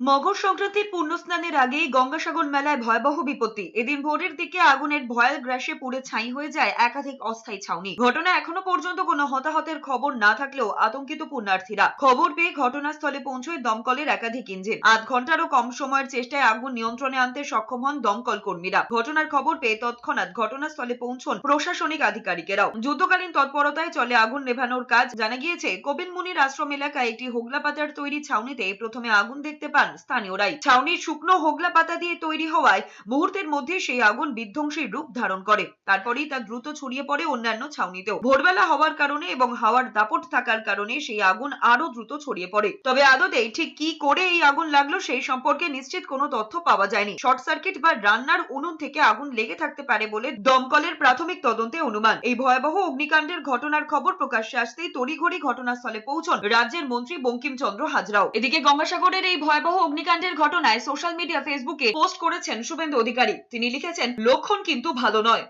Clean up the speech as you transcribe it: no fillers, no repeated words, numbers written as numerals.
মকর সংক্রান্তির পুণ্যস্নানের আগেই গঙ্গাসাগর মেলায় ভয়াবহ বিপত্তি। এদিন ভোরের দিকে আগুনের ভয়াল গ্রাসে পুড়ে ছাই হয়ে যায় একাধিক অস্থায়ী ছাউনি। ঘটনা এখনো পর্যন্ত কোনো হতাহতের খবর না থাকলেও আতঙ্কিত পুণ্যার্থীরা। খবর পেয়ে ঘটনাস্থলে পৌঁছয় দমকলের একাধিক ইঞ্জিন। ৮ ঘন্টারও কম সময়ের চেষ্টায় আগুন নিয়ন্ত্রণে আনতে সক্ষম হন দমকল কর্মীরা। ঘটনার খবর পেয়ে তৎক্ষণাৎ ঘটনাস্থলে পৌঁছন প্রশাসনিক আধিকারিকেরাও। যুদ্ধকালীন তৎপরতায় চলে আগুন নেভানোর কাজ। জানা গিয়েছে, কপিল মুনির আশ্রম এলাকায় একটি হোগলা পাতার তৈরি ছাউনিতে প্রথমে আগুন দেখতে পান স্থানীয়রাই। ছাউনির শুকনো হোগলা পাতা দিয়ে তৈরি হওয়ায় মুহূর্তের মধ্যে সেই আগুন বিধ্বংসী রূপ ধারণ করে। তারপরেই তা দ্রুত ছড়িয়ে পড়ে অন্যান্য ছাউনিতেও। ভোরবেলা হওয়ার কারণে এবং হাওয়ার দাপট থাকার কারণে সেই আগুন আরো দ্রুত ছড়িয়ে পড়ে। তবে আদতে ঠিক কি করে এই আগুন লাগলো সেই সম্পর্কে নিশ্চিত কোনো তথ্য পাওয়া যায়নি। শর্ট সার্কিট বা রান্নার উনুন থেকে আগুন লেগে থাকতে পারে বলে দমকলের প্রাথমিক তদন্তে অনুমান। এই ভয়াবহ অগ্নিকাণ্ডের ঘটনার খবর প্রকাশ্যে আসতেই তড়িঘড়ি ঘটনাস্থলে পৌঁছন রাজ্যের মন্ত্রী বঙ্কিমচন্দ্র হাজরাও। এদিকে গঙ্গাসাগরের এই ভয়াবহ অগ্নিকাণ্ডের ঘটনায় সোশ্যাল মিডিয়া ফেসবুকে পোস্ট করেছেন শুভেন্দু অধিকারী। তিনি লিখেছেন, লক্ষণ কিন্তু ভালো নয়।